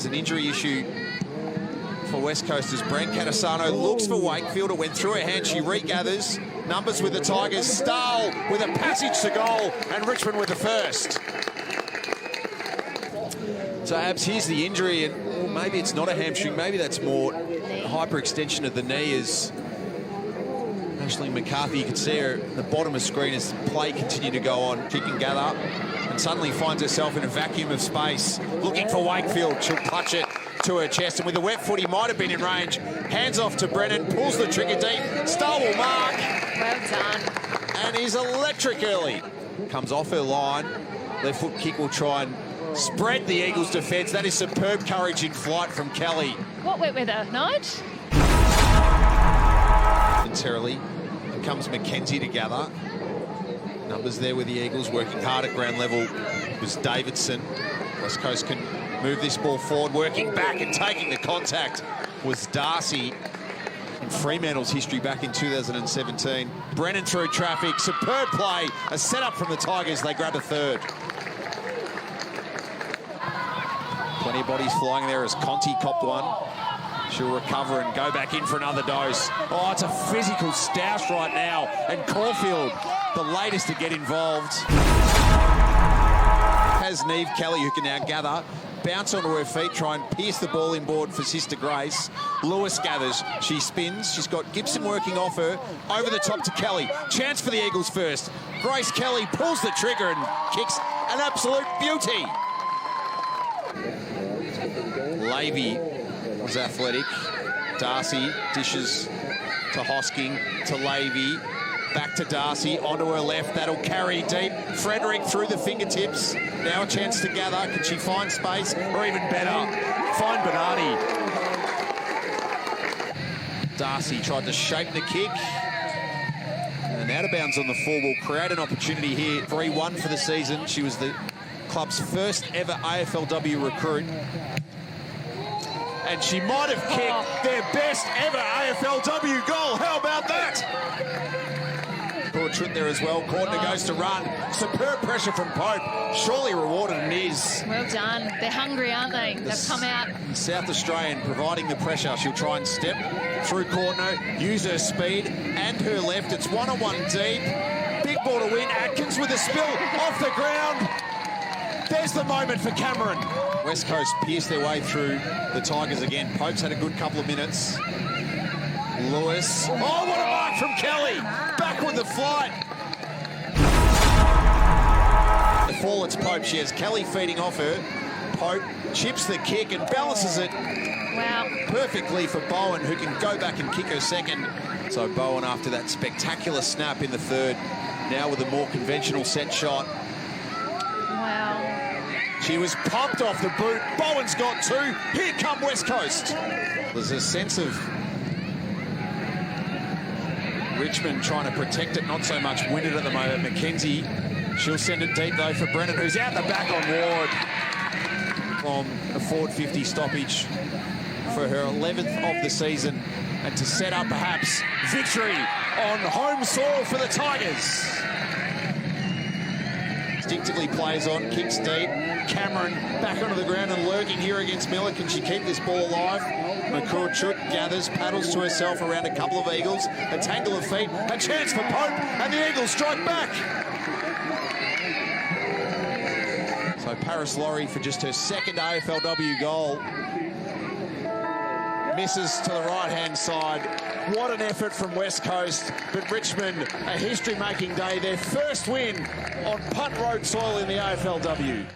there's an injury issue for West Coast as Brent Catasano looks for Wakefield. It went through her hand. She regathers. Numbers with the Tigers. Stahl with a passage to goal, and Richmond with the first. So, Abs, here's the injury, and maybe it's not a hamstring. Maybe that's more hyperextension of the knee as Ashley McCarthy, you can see her at the bottom of the screen as play continued to go on. Kick and gather, and suddenly finds herself in a vacuum of space, looking for Wakefield. She'll clutch it to her chest, and with a wet foot, he might have been in range. Hands off to Brennan, pulls the trigger deep. Stahl will mark. Well done. And he's electric early. Comes off her line. Left foot kick will try and spread the Eagles' defence. That is superb courage in flight from Kelly. What wet weather, Nige? Momentarily, and comes Mackenzie to gather. Numbers there with the Eagles, working hard at ground level. It was Davidson. West Coast can move this ball forward, working back and taking the contact was Darcy. In Fremantle's history back in 2017. Brennan through traffic, superb play, a set-up from the Tigers, they grab a third. Plenty of bodies flying there as Conti copped one. She'll recover and go back in for another dose. Oh, it's a physical stoush right now. And Caulfield, the latest to get involved. Has Neve Kelly, who can now gather, bounce onto her feet, try and pierce the ball inboard for Sister Grace. Lewis gathers, she spins. She's got Gibson working off her, over the top to Kelly. Chance for the Eagles first. Grace Kelly pulls the trigger and kicks an absolute beauty. Levy was athletic. Darcy dishes to Hosking, to Levy, back to Darcy, onto her left. That'll carry deep. Frederick through the fingertips. Now a chance to gather. Can she find space? Or even better, find Bernardi. Darcy tried to shape the kick. And out of bounds on the full will create an opportunity here. 3-1 for the season. She was the club's first ever AFLW recruit. And she might have kicked their best ever AFLW goal. How about that? Poor trip there as well. Courtney goes to run. Superb pressure from Pope. Surely rewarded and is. Well done. They're hungry, aren't they? They've come out. South Australian providing the pressure. She'll try and step through Courtney, use her speed and her left. It's 1-on-1 deep. Big ball to win. Atkins with a spill off the ground. There's the moment for Cameron. West Coast pierced their way through the Tigers again. Pope's had a good couple of minutes. Lewis. Oh, what a mark from Kelly. Back with the flight. The fall, it's Pope. She has Kelly feeding off her. Pope chips the kick and balances it. Wow. Perfectly for Bowen, who can go back and kick her second. So Bowen, after that spectacular snap in the third, now with a more conventional set shot. Wow. She was pumped off the boot. Bowen's got two. Here come West Coast. There's a sense of Richmond trying to protect it, not so much win it at the moment. Mackenzie, she'll send it deep though for Brennan, who's out the back on Ward from a forward 50 stoppage for her 11th of the season, and to set up perhaps victory on home soil for the Tigers. Instinctively plays on, kicks deep. Cameron back onto the ground and lurking here against Miller. Can she keep this ball alive? McCourt gathers, paddles to herself around a couple of Eagles. A tangle of feet, a chance for Pope, and the Eagles strike back. So Paris Laurie for just her second AFLW goal. Misses to the right-hand side. What an effort from West Coast. But Richmond, a history-making day. Their first win on punt road soil in the AFLW.